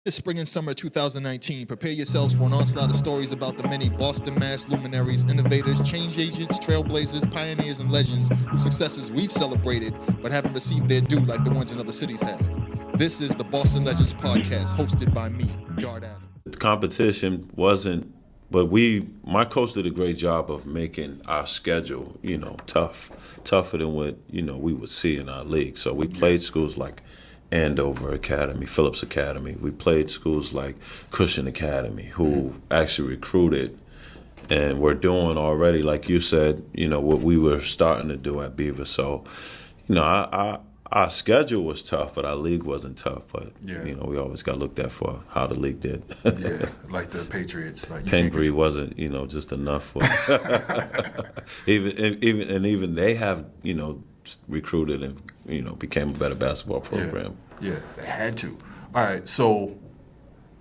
This spring and summer 2019, prepare yourselves for an onslaught of stories about the many Boston, Mass luminaries, innovators, change agents, trailblazers, pioneers, and legends whose successes we've celebrated but haven't received their due like the ones in other cities have. This is the Boston Legends Podcast, hosted by me, Dart Adams. The competition wasn't, but my coach did a great job of making our schedule, tougher than what, we would see in our league. So we played schools like Andover Academy, Phillips Academy. We played schools like Cushion Academy, who actually recruited and were doing already, like you said, what we were starting to do at Beaver. So, our schedule was tough, but our league wasn't tough. But, we always got looked at for how the league did. Yeah, like the Patriots. Like Penbury wasn't, just enough for even they have, recruited and, became a better basketball program. Yeah, they had to. All right, so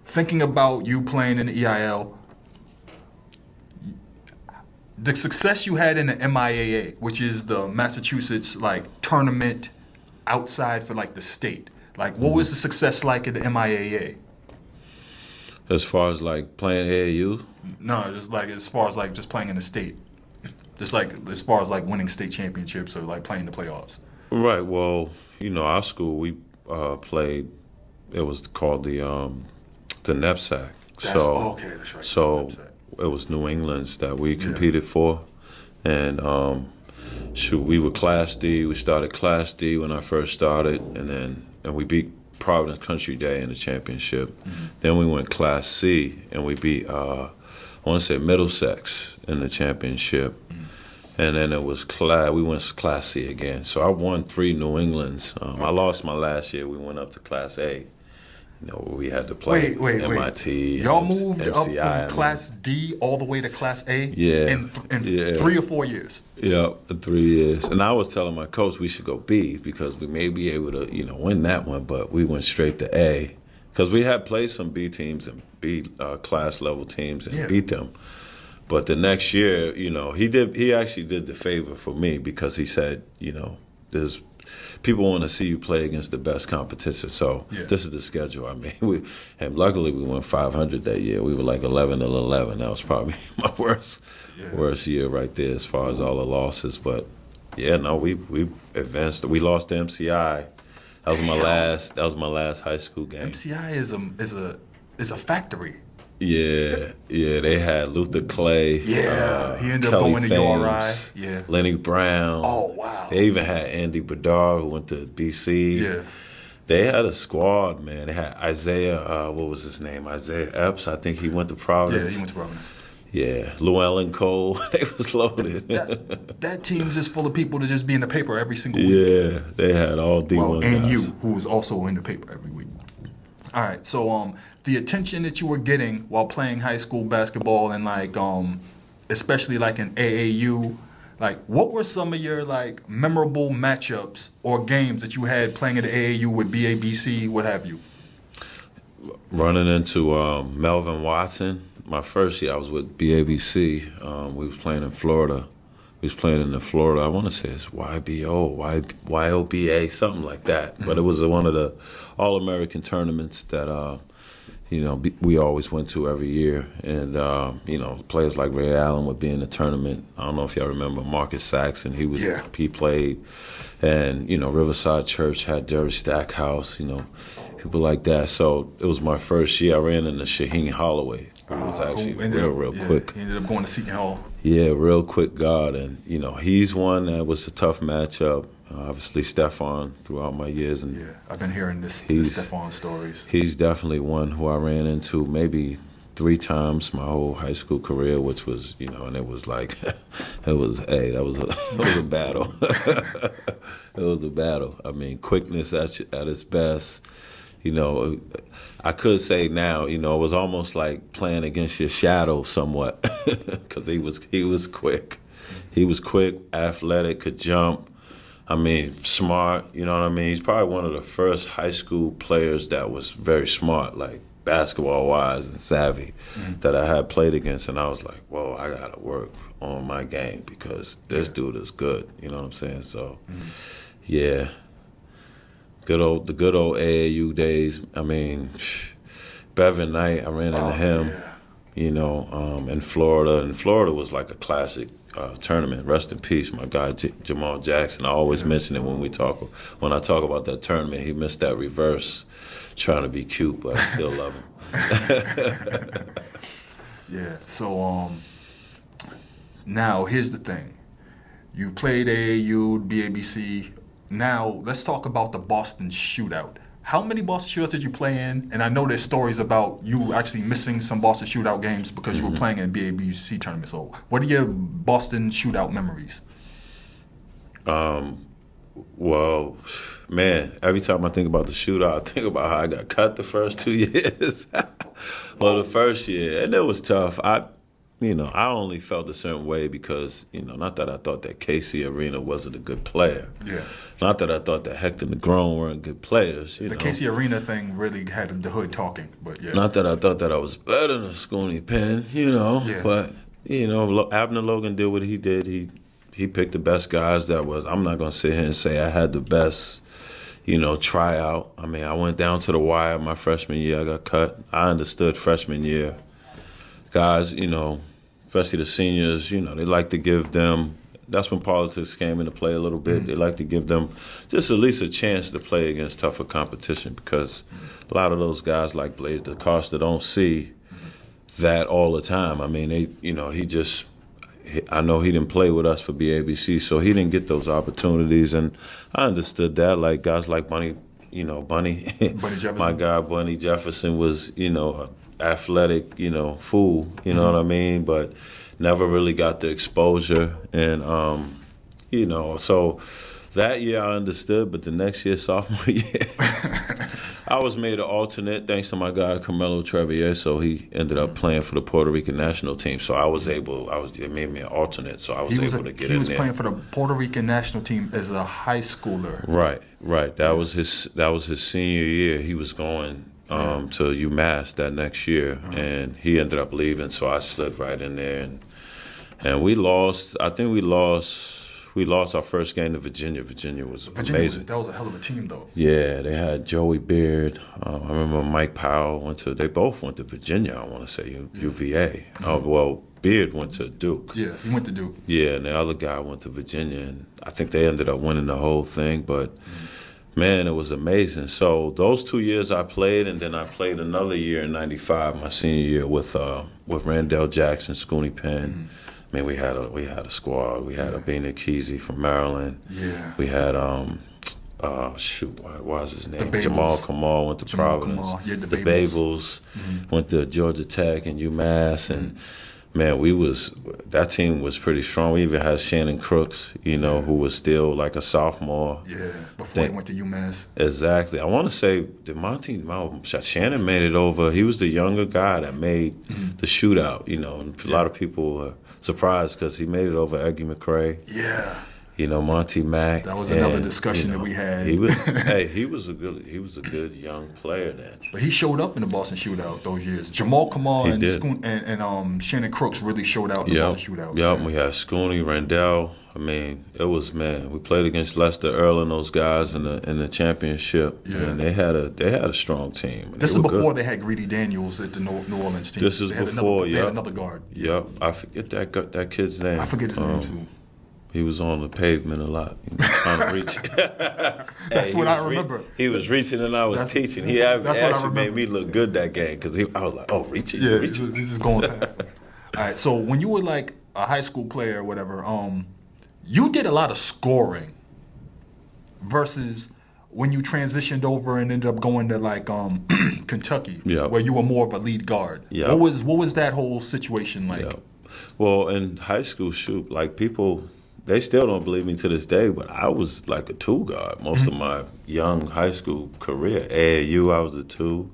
thinking about you playing in the EIL, the success you had in the MIAA, which is the Massachusetts tournament outside for the state. What was the success like at the MIAA? As far as playing AAU? No, just as far as just playing in the state. Just as far as winning state championships or playing the playoffs. Right. Well, our school we played. It was called the NEPSAC. Okay, that's right. So it was New England's that we competed for, and we were Class D. We started Class D when I first started, and we beat Providence Country Day in the championship. Mm-hmm. Then we went Class C, and we beat I want to say Middlesex in the championship. Mm-hmm. And then it was we went Class C again. So I won 3 New Englands. I lost my last year. We went up to Class A. We had to play MIT. Y'all moved MCI, up from Class D all the way to Class A in 3 or 4 years. Yeah, in 3 years. And I was telling my coach we should go B because we may be able to, win that one. But we went straight to A because we had played some B teams and B class level teams and beat them. But the next year, he actually did the favor for me because he said, there's people want to see you play against the best competition. So this is the schedule. I mean, and luckily we went 500 that year. We were 11-11. That was probably my worst year right there as far as all the losses. But we advanced. We lost to MCI. That was my last high school game. MCI is a factory. Yeah, they had Luther Clay. Yeah, he ended up Kelly going to URI. Yeah, Lenny Brown. Oh, wow. They even had Andy Bedard, who went to BC. Yeah. They had a squad, man. They had Isaiah, what was his name? Isaiah Epps. I think he went to Providence. Yeah, he went to Providence. Yeah, Llewellyn Cole. They was loaded. That team's just full of people to just be in the paper every single week. Yeah, they had all D1 and guys. you, who was also in the paper every week. All right, so the attention that you were getting while playing high school basketball and especially in AAU, what were some of your memorable matchups or games that you had playing at the AAU with BABC, what have you? Running into Melvin Watson. My first year I was with BABC. We was playing in Florida. We was playing in Florida. I want to say it's YOBA, something like that. Mm-hmm. But it was one of the All-American tournaments that we always went to every year. And players like Ray Allen would be in the tournament. I don't know if y'all remember Marcus Saxon. He played, and Riverside Church had Jerry Stackhouse. People like that. So it was my first year. I ran into Shaheen Holloway. Who was actually real quick. He ended up going to Seton Hall. Yeah, real quick guard. And, he's one that was a tough matchup. Obviously, Stephon throughout my years. And I've been hearing the Stephon stories. He's definitely one who I ran into maybe 3 times my whole high school career, which was, and it was that was a battle. It was a battle. I mean, quickness at its best. I could say now, it was almost like playing against your shadow somewhat because he was quick. He was quick, athletic, could jump. I mean, smart, you know what I mean? He's probably one of the first high school players that was very smart, basketball-wise and savvy, that I had played against. And I was like, whoa, I got to work on my game because this dude is good, you know what I'm saying? So, the good old AAU days. I mean, Bevan Knight, I ran into him. Yeah. You know, in Florida. And Florida was like a classic tournament. Rest in peace, my guy Jamal Jackson. I always mention it when I talk about that tournament. He missed that reverse, trying to be cute, but I still love him. Yeah. So now here's the thing. You played AAU, BABC. Now let's talk about the Boston Shootout. How many Boston Shootouts did you play in? And I know there's stories about you actually missing some Boston Shootout games because you were playing in BABC tournament. So what are your Boston Shootout memories? Well, man, every time I think about the shootout, I think about how I got cut the first 2 years. Well, the first year, and it was tough. I only felt a certain way because, not that I thought that Casey Arena wasn't a good player. Yeah. Not that I thought that Hector Negron weren't good players. The Casey Arena thing really had the hood talking, but yeah. Not that I thought that I was better than Scooney Penn, Yeah. But, Abner Logan did what he did. He picked the best guys I'm not going to sit here and say I had the best, tryout. I mean, I went down to the wire my freshman year. I got cut. I understood freshman year. Guys, especially the seniors, they like to give them, that's when politics came into play a little bit. They like to give them just at least a chance to play against tougher competition because a lot of those guys like Blaise DaCosta don't see that all the time. I mean, I know he didn't play with us for BABC, so he didn't get those opportunities, and I understood that. Like guys like Bunny Jefferson. My guy Bunny Jefferson was, athletic, fool, you know what I mean? But never really got the exposure. And, so that year I understood, but the next year, sophomore year, I was made an alternate thanks to my guy Carmelo Trevier, so he ended up playing for the Puerto Rican national team. So it made me an alternate, so I was able to get in there. He was playing for the Puerto Rican national team as a high schooler. Right. That was his senior year. He was going to UMass that next year, and he ended up leaving, so I slid right in there, and we lost. I think we lost our first game to Virginia. Virginia was amazing. That was a hell of a team, though. Yeah, they had Joey Beard. I remember Mike Powell they both went to Virginia, I want to say, UVA. Well, Beard went to Duke. Yeah, he went to Duke. Yeah, and the other guy went to Virginia, and I think they ended up winning the whole thing, but man, it was amazing. So those 2 years I played, and then I played another year in '95, my senior year, with Randell Jackson, Scooney Penn. I mean, we had a squad. We had Abina Kesey from Maryland. Yeah. We had what was his name? The Jamal Babels. Kamal went to Providence. Kamal. Yeah, the Babels went to Georgia Tech and UMass, and man, that team was pretty strong. We even had Shannon Crooks, who was still like a sophomore. Yeah, before he went to UMass. Exactly. I want to say, Shannon made it over. He was the younger guy that made the shootout, and a lot of people were surprised because he made it over Eggy McCrae. Yeah. Monty Mack. That was another discussion that we had. He was a good young player then. But he showed up in the Boston Shootout those years. Jamal Kamal He and did. and Shannon Crooks really showed out in the Boston Shootout. Yep, we had Scooney, Randell. I mean, it was, we played against Lester Earl and those guys in the championship. Yeah. And they had a strong team. This is before they had Greedy Daniels at the New Orleans team. This is they before, They had another guard. Yep. I forget that kid's name. I forget his name too. He was on the pavement a lot, trying to reach. That's what I remember. He was reaching and I was teaching. He actually made me look good that game because I was like, oh, reaching. Yeah, reaching. this is going past. All right, so when you were like a high school player or whatever, you did a lot of scoring versus when you transitioned over and ended up going to like Kentucky, where you were more of a lead guard. Yeah. What was that whole situation like? Yep. Well, in high school, people, they still don't believe me to this day, but I was like a two guard most of my young high school career. AAU, I was a two.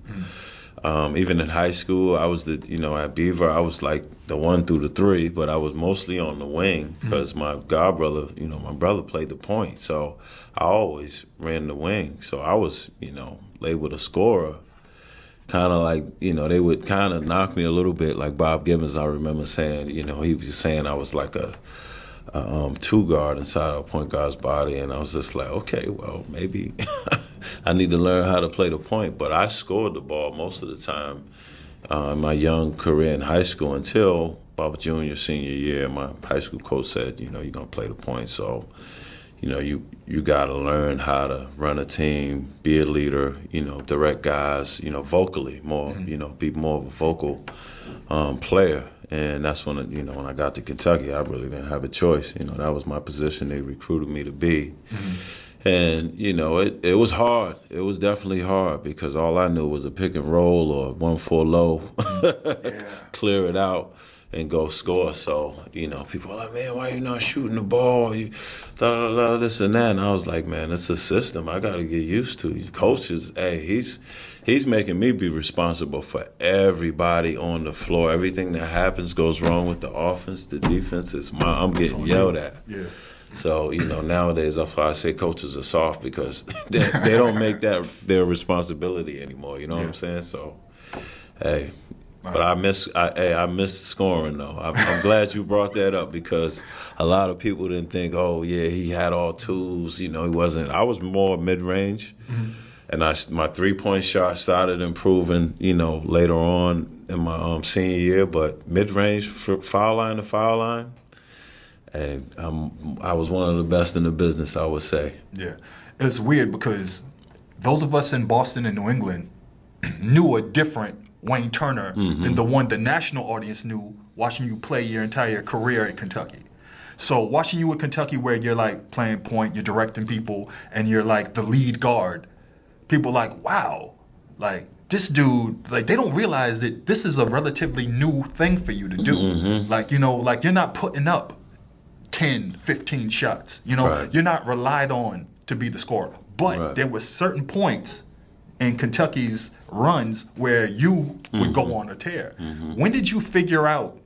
Even in high school, I was at Beaver, I was like the 1 through the 3, but I was mostly on the wing because my god brother, my brother played the point, so I always ran the wing. So I was, labeled a scorer. Kind of like, they would kind of knock me a little bit, like Bob Gibbons, I remember saying, he was saying I was like a two guard inside a point guard's body, and I was just like, okay, well, maybe I need to learn how to play the point. But I scored the ball most of the time in my young career in high school until about junior, senior year. My high school coach said, you're going to play the point. So, you got to learn how to run a team, be a leader, direct guys, vocally more, be more of a vocal player. And that's when, when I got to Kentucky, I really didn't have a choice. That was my position they recruited me to be. And, it was hard. It was definitely hard because all I knew was a pick and roll or 1-4 low, clear it out and go score. So, people are like, man, why you not shooting the ball? You this and that. And I was like, man, it's a system I got to get used to. Coaches, hey, he's making me be responsible for everybody on the floor. Everything that happens goes wrong with the offense, the defense. I'm getting yelled at. Yeah. So, nowadays, that's why I say coaches are soft because they don't make that their responsibility anymore. You know what I'm saying? So, hey. But I miss scoring, though. I'm glad you brought that up because a lot of people didn't think, oh, yeah, he had all tools. He wasn't. I was more mid-range. And my three-point shot started improving, later on in my senior year. But mid-range, foul line to foul line, and I was one of the best in the business, I would say. Yeah. It's weird because those of us in Boston and New England knew a different Wayne Turner than the one the national audience knew watching you play your entire career at Kentucky. So watching you at Kentucky where you're like playing point, you're directing people, and you're like the lead guard, people are like, wow, like this dude, like they don't realize that this is a relatively new thing for you to do. Like, like you're not putting up 10, 15 shots. You're not relied on to be the scorer. But there were certain points in Kentucky's runs where you would go on a tear. When did you figure out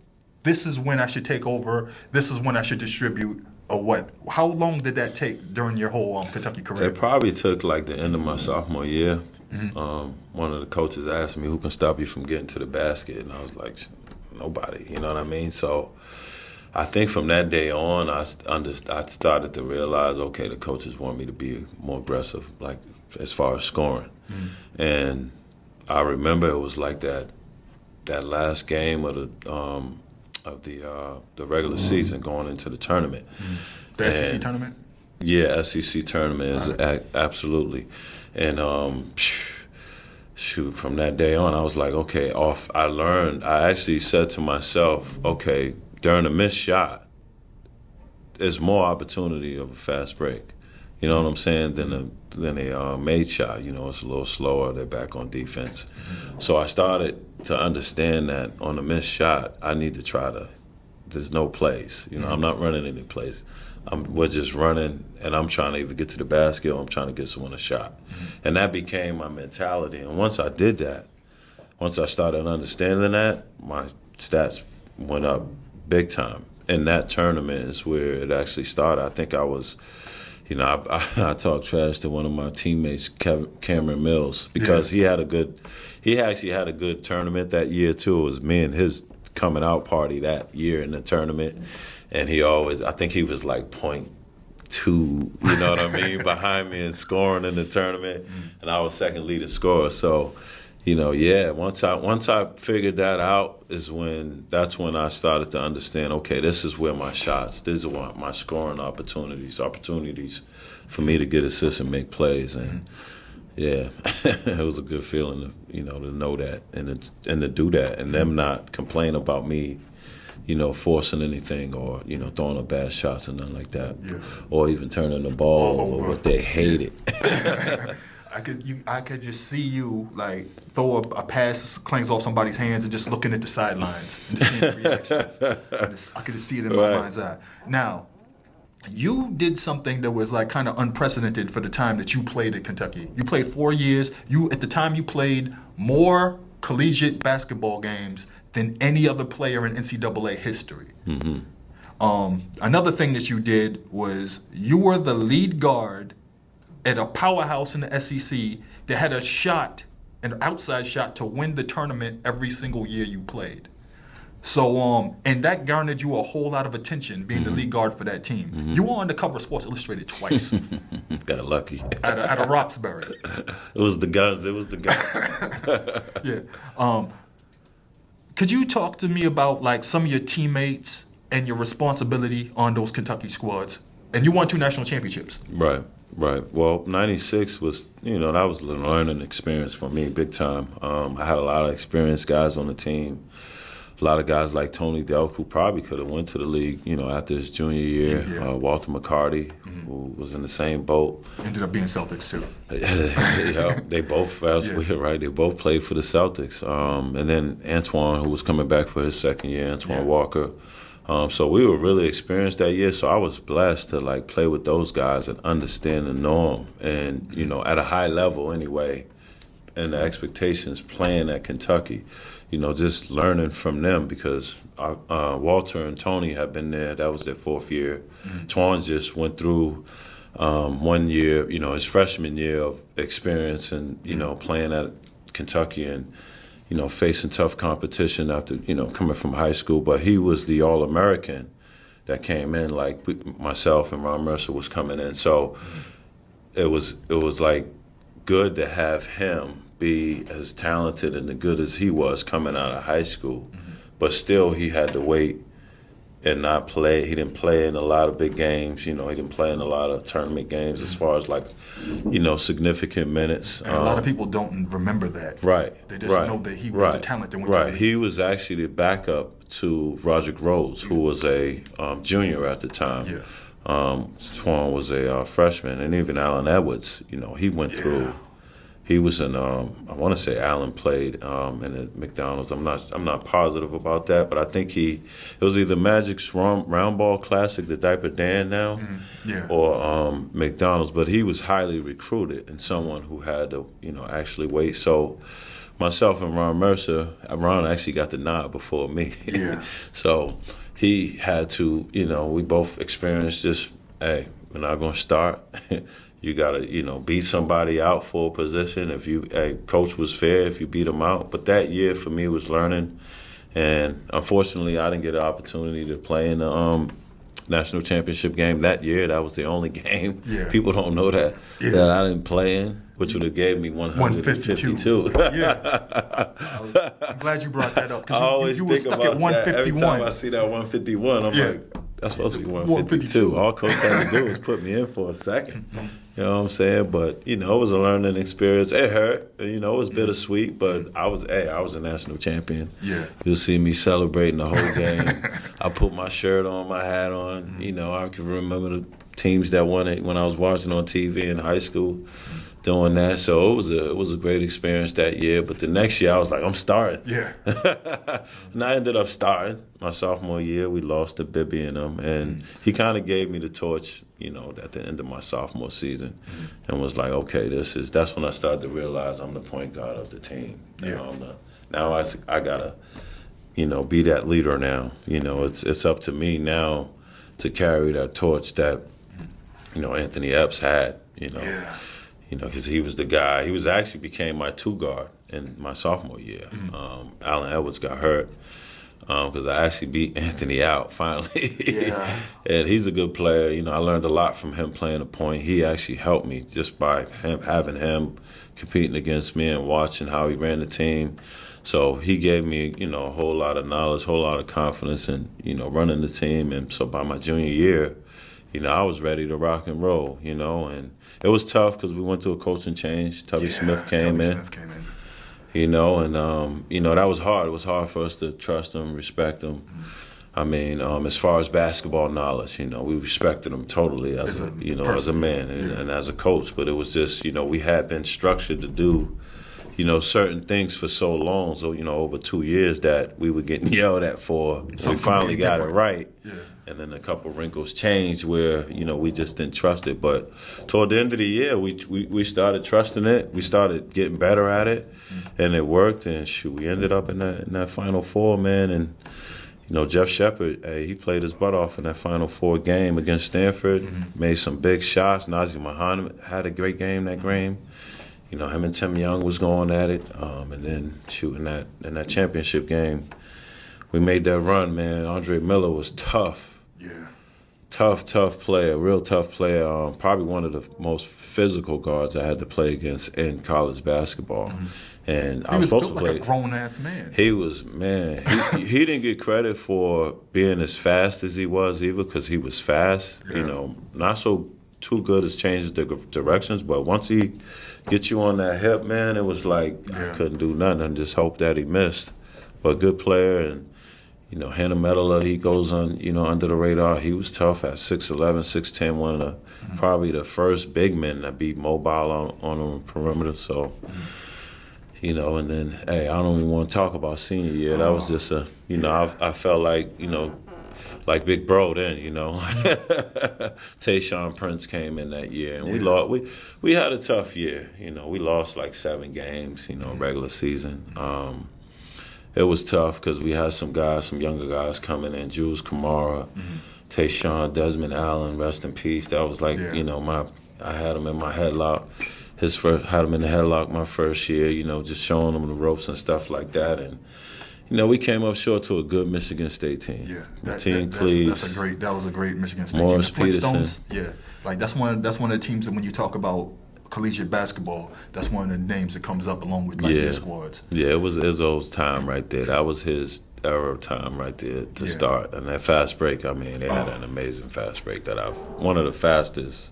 this is when I should take over, this is when I should distribute, or what? How long did that take during your whole Kentucky career? It probably took like the end of my sophomore year. One of the coaches asked me, who can stop you from getting to the basket? And I was like, nobody, you know what I mean? So I think from that day on, I started to realize, okay, the coaches want me to be more aggressive, like as far as scoring. And I remember it was like that last game of the regular season going into the tournament. The SEC tournament? Yeah, SEC tournament is absolutely. And shoot, from that day on, I was like, okay, I actually said to myself, okay, during a missed shot, there's more opportunity of a fast break. You know what I'm saying? Than a made shot. It's a little slower. They're back on defense. So I started to understand that on a missed shot, I need to try to. There's no plays. I'm not running any plays. We're just running, and I'm trying to either get to the basket or I'm trying to get someone a shot. And that became my mentality. And once I did that, once I started understanding that, my stats went up big time. And that tournament is where it actually started. I think I was. I talked trash to one of my teammates, Cameron Mills, because he actually had a good tournament that year too. It was me and his coming out party that year in the tournament, and I think he was like .2, you know what I mean, behind me and scoring in the tournament, and I was second leading scorer. So, once I figured that out that's when I started to understand, okay, this is where my shots, these are my scoring opportunities for me to get assists and make plays. And yeah, it was a good feeling to know that and to do that and them not complain about me, forcing anything or, throwing up bad shots or nothing like that. Or even turning the ball over what they hated. I could just see you like throw a pass clangs off somebody's hands and just looking at the sidelines and just seeing the reactions. I could just see it in my mind's eye. Now, you did something that was like kind of unprecedented for the time that you played at Kentucky. You played 4 years. At the time you played more collegiate basketball games than any other player in NCAA history. Another thing that you did was you were the lead guard at a powerhouse in the SEC that had an outside shot to win the tournament every single year you played. So, and that garnered you a whole lot of attention, being the lead guard for that team. You were on the cover of Sports Illustrated twice Got lucky. at a Roxbury. It was the guns. It was the guns. Yeah. Could you talk to me about like some of your teammates and your responsibility on those Kentucky squads? And you won 2 national championships. Right. Well, '96 was, that was a learning experience for me, big time. I had a lot of experienced guys on the team. A lot of guys like Tony Delk, who probably could have went to the league, after his junior year. Yeah. Walter McCarty, who was in the same boat. Ended up being Celtics too. They both, right? They both played for the Celtics. And then Antoine, who was coming back for his second year, Antoine Walker. So we were really experienced that year. So I was blessed to like play with those guys and understand the norm, and at a high level anyway, and the expectations playing at Kentucky. Just learning from them, because Walter and Tony have been there. That was their 4th year. Twan just went through 1 year, his freshman year of experience and, playing at Kentucky and, facing tough competition after, coming from high school. But he was the All-American that came in, like myself and Ron Mercer was coming in. So it was like good to have him be as talented and as good as he was coming out of high school, but still he had to wait and not play. He didn't play in a lot of big games. He didn't play in a lot of tournament games as far as like, significant minutes. And a lot of people don't remember that. Right. They just know that he was the talent that went to the league. He was actually the backup to Roderick Rhodes, who was a junior at the time. Yeah. Twan was a freshman, and even Alan Edwards. He went through. He was in. I want to say Allen played in the McDonald's. I'm not positive about that, but I think it was either Magic's Round Ball Classic, the Diaper Dan now, or McDonald's. But he was highly recruited and someone who had to actually wait. So myself and Ron Mercer, Ron actually got the nod before me. Yeah. So he had to. We both experienced just, hey, we're not going to start. You gotta, beat somebody out for a position. Coach was fair if you beat him out. But that year for me was learning, and unfortunately, I didn't get an opportunity to play in the national championship game that year. That was the only game. Yeah. People don't know that I didn't play in, which would have gave me 152. Yeah. I'm glad you brought that up, I always you think were stuck about at 151. that. Every time I see that 151, I'm like, that's supposed to be 152. 152. All Coach had to do was put me in for a second. You know what I'm saying? But, it was a learning experience. It hurt. It was bittersweet, but I was a national champion. Yeah. You'll see me celebrating the whole game. I put my shirt on, my hat on. I can remember the teams that won it when I was watching on TV in high school. Doing that, so it was a great experience that year. But the next year, I was like, I'm starting. Yeah. And I ended up starting my sophomore year. We lost to Bibby and him, and he kind of gave me the torch, at the end of my sophomore season, and was like, okay, that's when I started to realize I'm the point guard of the team. Yeah. Now I gotta, be that leader now. It's up to me now to carry that torch that, Anthony Epps had. Yeah. Because he was the guy. He actually became my 2 guard in my sophomore year. Allen Edwards got hurt because I actually beat Anthony out finally. Yeah. And he's a good player. I learned a lot from him playing the point. He actually helped me just by having him competing against me and watching how he ran the team. So he gave me, a whole lot of knowledge, whole lot of confidence in, running the team. And so by my junior year, I was ready to rock and roll, and it was tough because we went through a coaching change. Tubby Smith came in. And that was hard. It was hard for us to trust him, respect him. I mean, as far as basketball knowledge, we respected him totally as a man and as a coach. But it was just, we had been structured to do, certain things for so long. So, over 2 years that we were getting yelled at for. So we finally got it right. Yeah. And then a couple wrinkles changed where, we just didn't trust it. But toward the end of the year, we started trusting it. We started getting better at it. And it worked. And we ended up in that Final Four, man. And, Jeff Shepard, he played his butt off in that Final Four game against Stanford. Made some big shots. Nazir Muhammad had a great game that game. Him and Tim Young was going at it. And then in that championship game, we made that run, man. Andre Miller was tough. Yeah. Tough player, real tough player. Probably one of the most physical guards I had to play against in college basketball. And I He was was supposed built to like play. a grown-ass man. He was, man, he didn't get credit for being as fast as he was either, because he was fast, you know, not so too good as changes the directions, but once he gets you on that hip, man, it was like I couldn't do nothing and just hope that he missed. But good player, and, you know, Hannah Mettler, he goes on, you know, under the radar. He was tough at 6'11", 6'10", one of the, probably the first big men that be mobile on the perimeter, so... You know, and then, hey, I don't even want to talk about senior year. That was just a, you know, I felt like, you know, like Big Bro then, you know. Tayshaun Prince came in that year, and we lost. We had a tough year, you know. We lost like 7 games, you know, regular season. It was tough because we had some guys, some younger guys coming in, Jules Kamara, Tayshaun, Desmond Allen, rest in peace. That was like, you know, I had him in my headlock. Had him in the headlock my first year, you know, just showing him the ropes and stuff like that. And, you know, we came up short to a good Michigan State team. Yeah, that was a great Michigan State Morris team. The Peterson. Flintstones, yeah, like that's one of the teams that when you talk about collegiate basketball, that's one of the names that comes up along with like their squads. Yeah, it was Izzo's time right there. That was his era of time right there to start. And that fast break, I mean, they had an amazing fast break one of the fastest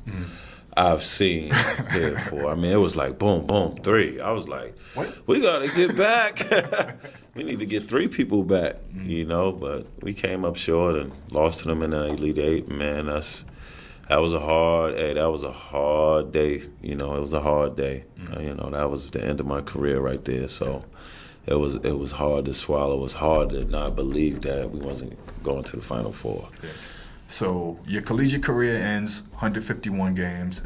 I've seen here for. I mean, it was like boom, boom, 3. I was like, what? We got to get back. We need to get 3 people back, you know. But we came up short and lost to them in the Elite 8. Man, that was a hard day. You know, it was a hard day. You know, that was the end of my career right there. So it was hard to swallow. It was hard to not believe that we wasn't going to the Final Four. Yeah. So your collegiate career ends 151 games,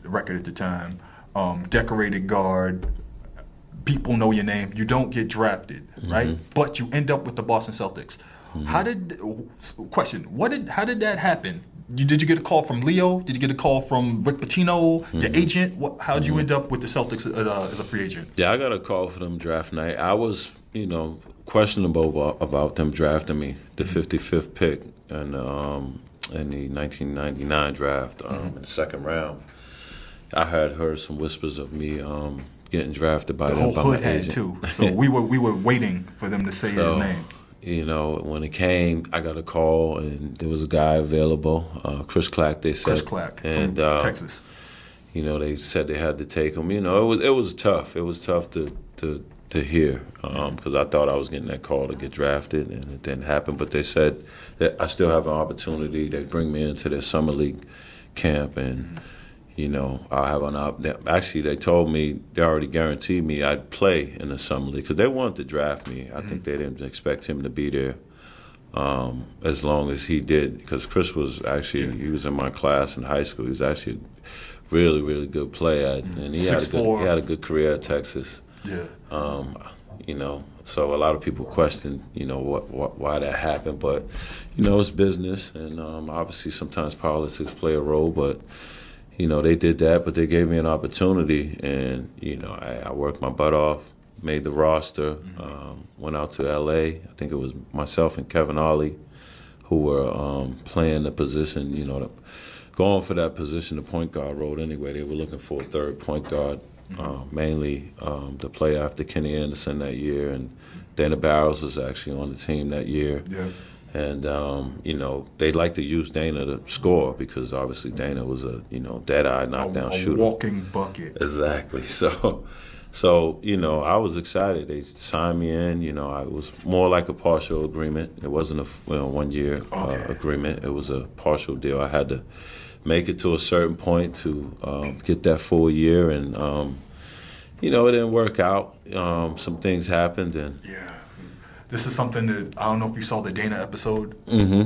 record at the time. Decorated guard. People know your name. You don't get drafted, right? But you end up with the Boston Celtics. How did that happen? Did you get a call from Leo? Did you get a call from Rick Pitino, the agent? How did you end up with the Celtics as a free agent? Yeah, I got a call for them draft night. I was, you know, questionable about them drafting me, the 55th pick, and in the 1999 draft, in the second round. I had heard some whispers of me getting drafted by them by my agent. The whole hood had too. So we were waiting for them to say his name. You know, when it came, I got a call, and there was a guy available, Chris Clack, they said. Chris Clack from Texas. You know, they said they had to take him. You know, it was tough. It was tough to hear because I thought I was getting that call to get drafted, and it didn't happen. But they said that I still have an opportunity. They bring me into their summer league camp, and you know, I'll have actually, they told me, they already guaranteed me I'd play in the summer league because they wanted to draft me. I think they didn't expect him to be there as long as he did, because Chris was actually, he was in my class in high school. He was actually a really, really good player, and he had a good career at Texas. Yeah. You know, so a lot of people question, you know, why that happened, but you know, it's business, and obviously sometimes politics play a role, but you know, they did that, but they gave me an opportunity, and you know, I worked my butt off, made the roster, went out to L.A. I think it was myself and Kevin Ollie who were playing the position, you know, going for that position, the point guard role anyway. They were looking for a third point guard, mainly to play after Kenny Anderson that year, and Dana Barrows was actually on the team that year. Yeah. And, you know, they like to use Dana to score because obviously Dana was a, you know, dead-eye knockdown shooter. A walking bucket. Exactly. So, you know, I was excited. They signed me in. You know, it was more like a partial agreement. It wasn't a 1-year agreement. It was a partial deal. I had to make it to a certain point to get that full year. And, you know, it didn't work out. Some things happened. And yeah. This is something that, I don't know if you saw the Dana episode.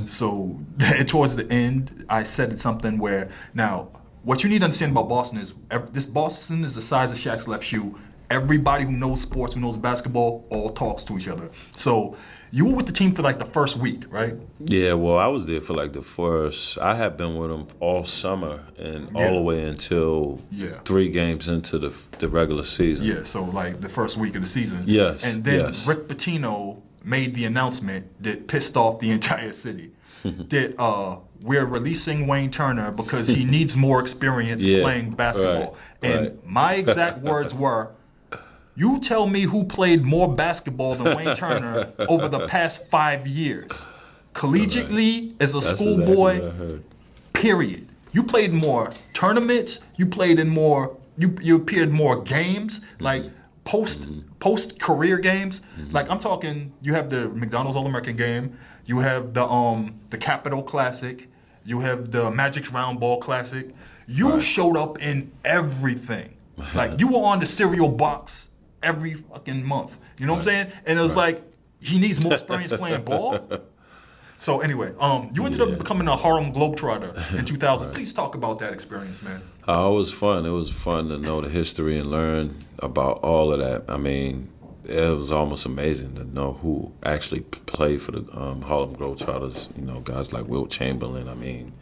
So towards the end, I said something where, now, what you need to understand about Boston is, this Boston is the size of Shaq's left shoe. Everybody who knows sports, who knows basketball, all talks to each other. So you were with the team for like the first week, right? Yeah, well, I was there for like I had been with them all summer and all the way until 3 games into the regular season. Yeah, so like the first week of the season. Yes. And then Rick Pitino made the announcement that pissed off the entire city. That we're releasing Wayne Turner because he needs more experience playing basketball. And my exact words were, you tell me who played more basketball than Wayne Turner over the past 5 years. Collegiately, as a schoolboy, period. You played more tournaments, you played in more, you appeared in more games, like post career games. Like I'm talking, you have the McDonald's All-American game, you have the Capitol Classic, you have the Magic's Round Ball Classic. You showed up in everything. Like you were on the cereal box every fucking month. You know what I'm saying? And it was like, he needs more experience playing ball. So anyway, you ended up becoming a Harlem Globetrotter in 2000. Please talk about that experience, man. It was fun. It was fun to know the history and learn about all of that. I mean, it was almost amazing to know who actually played for the Harlem Globetrotters. You know, guys like Wilt Chamberlain. I mean,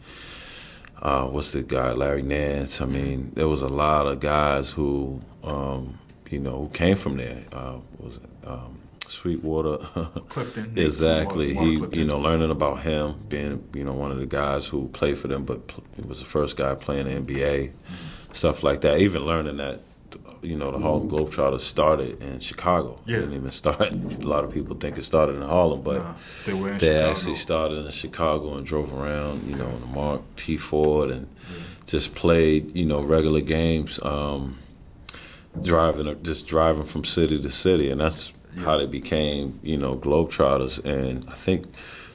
what's the guy, Larry Nance? I mean, there was a lot of guys who, who came from there. Sweetwater, Clifton, exactly. Mark Clifton. Learning about him, being one of the guys who played for them, but he was the first guy playing the NBA, stuff like that. Even learning that, the Harlem Globetrotters started in Chicago. Yeah. It didn't even start. A lot of people think it started in Harlem, but they actually started in Chicago and drove around, in the Mark T. Ford and just played, regular games, driving from city to city, and that's how they became, Globetrotters. And I think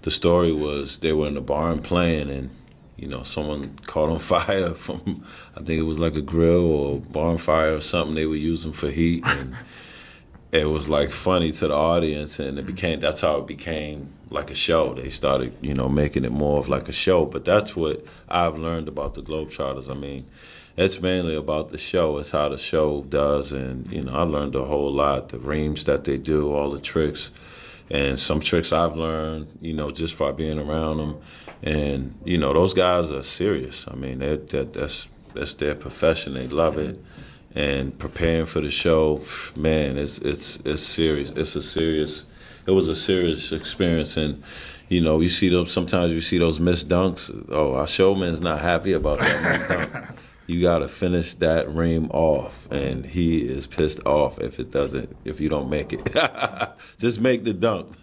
the story was they were in the barn playing, and someone caught on fire from, I think it was like a grill or barn fire or something they were using for heat, and it was like funny to the audience, and that's how it became like a show. They started, making it more of like a show. But that's what I've learned about the Globetrotters. I mean, it's mainly about the show. It's how the show does, and I learned a whole lot. The reams that they do, all the tricks, and some tricks I've learned, just by being around them. And those guys are serious. I mean, that's their profession. They love it, and preparing for the show, man, it's serious. It was a serious experience, and you see those. Sometimes you see those missed dunks. Oh, our showman's not happy about that missed dunk. You gotta finish that ream off, and he is pissed off if you don't make it. Just make the dunk.